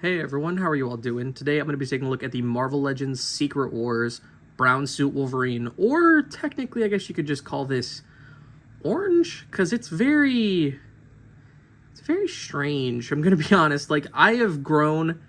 Hey everyone, how are you all doing? Today I'm going to be taking a look at the Marvel Legends Secret Wars Brown Suit Wolverine, or technically I guess you could just call this orange, because it's very strange. I'm going to be honest, like, I have grown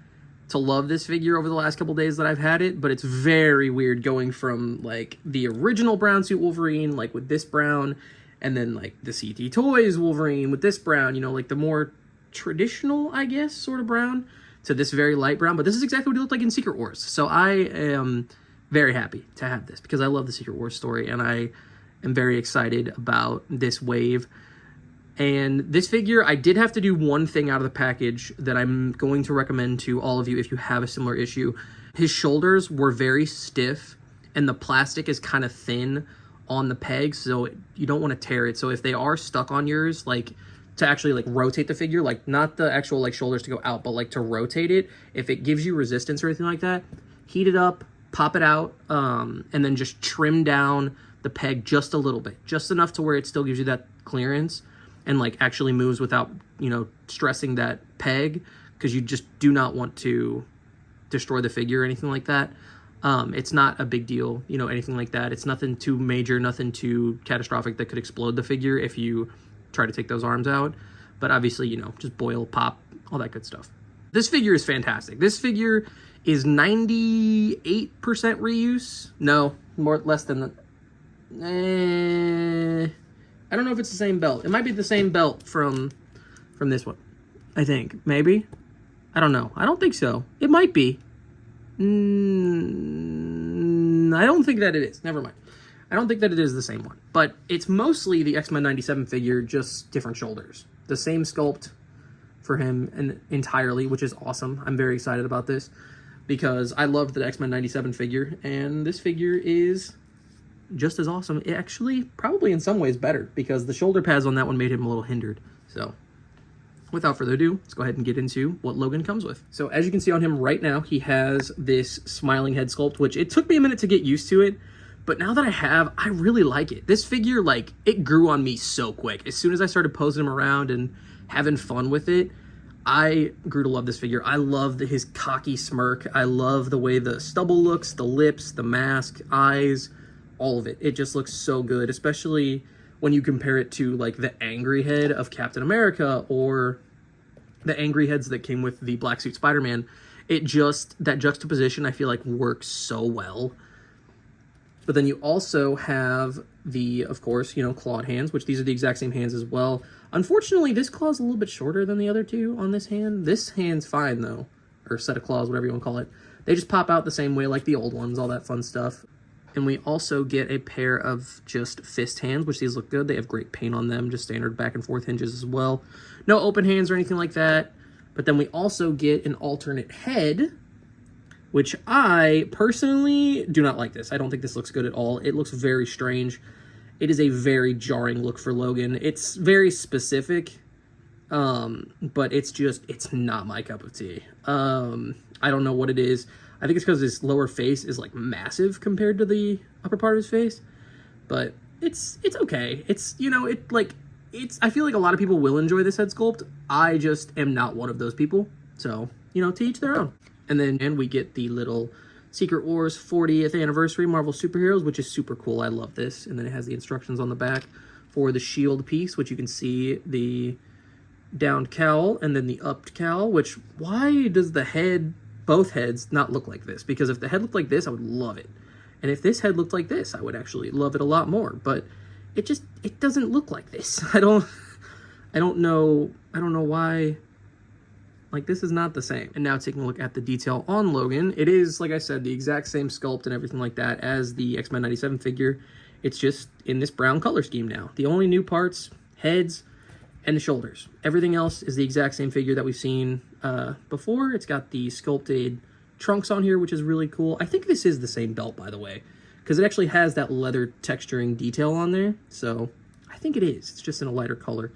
to love this figure over the last couple days that I've had it, but it's very weird going from, like, the original Brown Suit Wolverine, like, with this brown, and then, like, the CT Toys Wolverine with this brown, you know, like, the more traditional, I guess, sort of brown, to this very light brown. But this is exactly what he looked like in Secret Wars, so I am very happy to have this because I love the Secret Wars story, and I am very excited about this wave. And this figure, I did have to do one thing out of the package that I'm going to recommend to all of you if you have a similar issue. His shoulders were very stiff, and the plastic is kind of thin on the pegs, so you don't want to tear it. So if they are stuck on yours, like, to actually, like, rotate the figure, like, not the actual, like, shoulders to go out, but, like, to rotate it, if it gives you resistance or anything like that, heat it up, pop it out, and then just trim down the peg just a little bit, just enough to where it still gives you that clearance and, like, actually moves without, you know, stressing that peg, because you just do not want to destroy the figure or anything like that. It's not a big deal, you know, anything like that. It's nothing too major, nothing too catastrophic that could explode the figure if you try to take those arms out. But obviously, you know, just boil, pop, all that good stuff. This figure is fantastic. This figure is 98% reuse. No, less than that. I don't know if it's the same belt. It might be the same belt from this one, I think. Maybe? I don't know. I don't think so. It might be. I don't think that it is. Never mind. I don't think that it is the same one. But it's mostly the X-Men 97 figure, just different shoulders. The same sculpt for him and entirely, which is awesome. I'm very excited about this because I loved the X-Men 97 figure, and this figure is just as awesome. It actually, probably in some ways better, because the shoulder pads on that one made him a little hindered. So, without further ado, let's go ahead and get into what Logan comes with. So, as you can see on him right now, he has this smiling head sculpt, which it took me a minute to get used to it, but now that I have, I really like it. This figure, like, it grew on me so quick. As soon as I started posing him around and having fun with it, I grew to love this figure. I love his cocky smirk. I love the way the stubble looks, the lips, the mask, eyes, all of it. It just looks so good, especially when you compare it to, like, the angry head of Captain America or the angry heads that came with the Black Suit Spider-Man. It just, that juxtaposition, I feel like, works so well. But then you also have the, of course, you know, clawed hands, which these are the exact same hands as well. Unfortunately, this claw is a little bit shorter than the other two on this hand. This hand's fine, though, or set of claws, whatever you want to call it. They just pop out the same way like the old ones, all that fun stuff. And we also get a pair of just fist hands, which these look good. They have great paint on them, just standard back and forth hinges as well. No open hands or anything like that. But then we also get an alternate head, which I personally do not like this. I don't think this looks good at all. It looks very strange. It is a very jarring look for Logan. It's very specific, but it's not my cup of tea. I don't know what it is. I think it's because his lower face is, like, massive compared to the upper part of his face, but it's okay. It's, you know, I feel like a lot of people will enjoy this head sculpt. I just am not one of those people. So, you know, to each their own. And we get the little Secret Wars 40th anniversary Marvel Superheroes, which is super cool. I love this. And then it has the instructions on the back for the shield piece, which you can see the downed cowl and then the upped cowl, which, why does the head, both heads, not look like this? Because if the head looked like this, I would love it. And if this head looked like this, I would actually love it a lot more. But it doesn't look like this. I don't know why. Like, this is not the same. And now taking a look at the detail on Logan, it is, like I said, the exact same sculpt and everything like that as the X-Men 97 figure. It's just in this brown color scheme now. The only new parts, heads, and the shoulders. Everything else is the exact same figure that we've seen before. It's got the sculpted trunks on here, which is really cool. I think this is the same belt, by the way, because it actually has that leather texturing detail on there. So I think it is. It's just in a lighter color.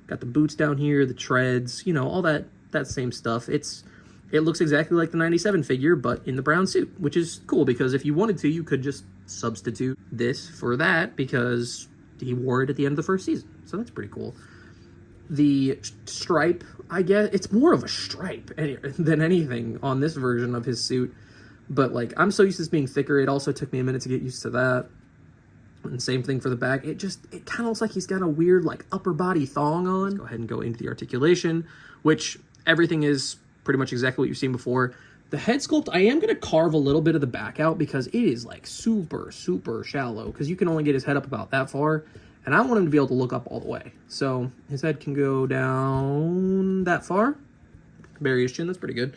Got the boots down here, the treads, you know, all that same stuff. It looks exactly like the 97 figure, but in the brown suit, which is cool, because if you wanted to, you could just substitute this for that, because he wore it at the end of the first season. So that's pretty cool. The stripe, I guess, it's more of a stripe than anything on this version of his suit. But, like, I'm so used to this being thicker, it also took me a minute to get used to that. And same thing for the back. It kind of looks like he's got a weird, like, upper body thong on. Let's go ahead and go into the articulation, which everything is pretty much exactly what you've seen before. The head sculpt, I am going to carve a little bit of the back out because it is, like, super, super shallow. Because you can only get his head up about that far. And I want him to be able to look up all the way. So his head can go down that far. Bury his chin, that's pretty good.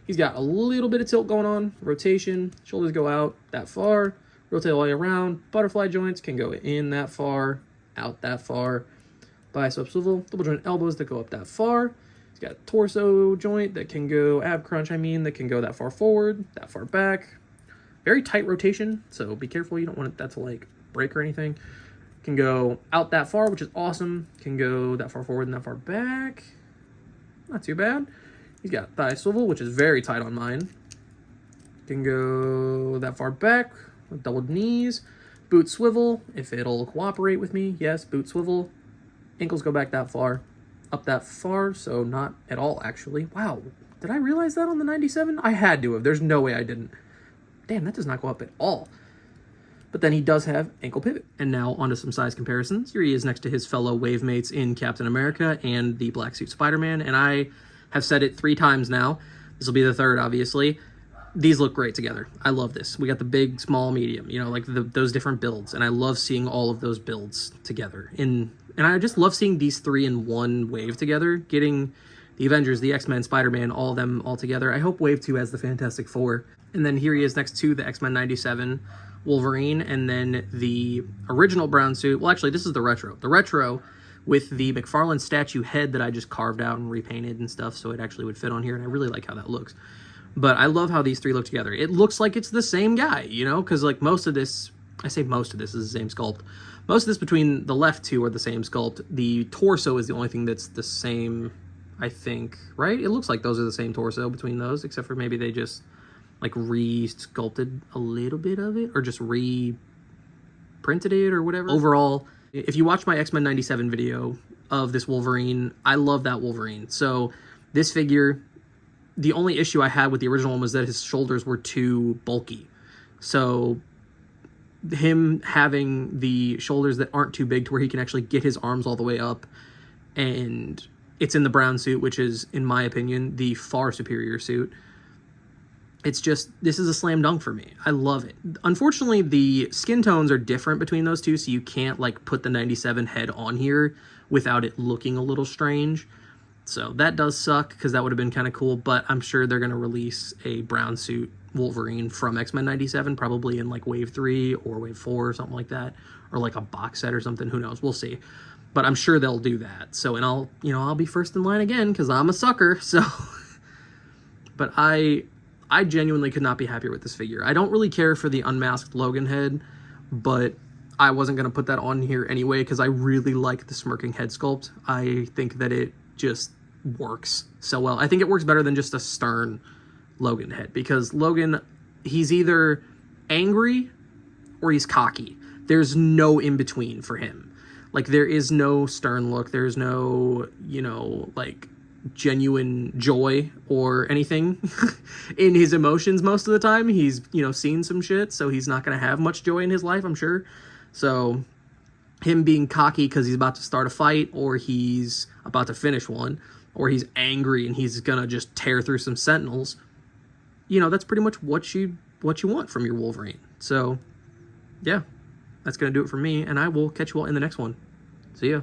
He's got a little bit of tilt going on. Rotation, shoulders go out that far. Rotate all the way around. Butterfly joints can go in that far, out that far. Bicep swivel, double joint elbows that go up that far. He's got a torso joint that can go, ab crunch, that can go that far forward, that far back. Very tight rotation, so be careful. You don't want that to, like, break or anything. Can go out that far, which is awesome. Can go that far forward and that far back. Not too bad. He's got thigh swivel, which is very tight on mine. Can go that far back with doubled knees. Boot swivel, if it'll cooperate with me. Yes, boot swivel. Ankles go back that far. Up that far, so not at all, actually. Wow, did I realize that on the 97? I had to have. There's no way I didn't. Damn, that does not go up at all. But then he does have ankle pivot. And now onto some size comparisons. Here he is next to his fellow wave mates in Captain America and the Black Suit Spider-Man. And I have said it 3 times now. This will be the 3rd, obviously. These look great together. I love this. We got the big, small, medium, you know, like those different builds. And I love seeing all of those builds together. And I just love seeing these 3 in one wave together. Getting the Avengers, the X-Men, Spider-Man, all of them all together. I hope Wave 2 has the Fantastic Four. And then here he is next to the X-Men 97 Wolverine, and then the original brown suit. Well, actually, this is the retro. The retro with the McFarlane statue head that I just carved out and repainted and stuff, so it actually would fit on here, and I really like how that looks. But I love how these 3 look together. It looks like it's the same guy, you know? Because, like, most of this... I say most of this is the same sculpt. Most of this between the left 2 are the same sculpt. The torso is the only thing that's the same, I think, right? It looks like those are the same torso between those, except for maybe they just... like re-sculpted a little bit of it or just re-printed it or whatever. Overall, if you watch my X-Men 97 video of this Wolverine, I love that Wolverine. So this figure, the only issue I had with the original one was that his shoulders were too bulky. So him having the shoulders that aren't too big to where he can actually get his arms all the way up, and it's in the brown suit, which is, in my opinion, the far superior suit. It's just, this is a slam dunk for me. I love it. Unfortunately, the skin tones are different between those two, so you can't, like, put the 97 head on here without it looking a little strange. So that does suck, because that would have been kind of cool, but I'm sure they're going to release a brown suit Wolverine from X-Men 97, probably in, like, Wave 3 or Wave 4 or something like that, or, like, a box set or something. Who knows? We'll see. But I'm sure they'll do that. So, and I'll be first in line again, because I'm a sucker, so... But I genuinely could not be happier with this figure. I don't really care for the unmasked Logan head, but I wasn't going to put that on here anyway because I really like the smirking head sculpt. I think that it just works so well. I think it works better than just a stern Logan head, because Logan, he's either angry or he's cocky. There's no in between for him. Like, there is no stern look. There's no, like, genuine joy or anything in his emotions most of the time. He's, seen some shit, so he's not going to have much joy in his life, I'm sure. So him being cocky because he's about to start a fight, or he's about to finish one, or he's angry and he's going to just tear through some Sentinels, that's pretty much what you want from your Wolverine. So, yeah, that's going to do it for me, and I will catch you all in the next one. See ya.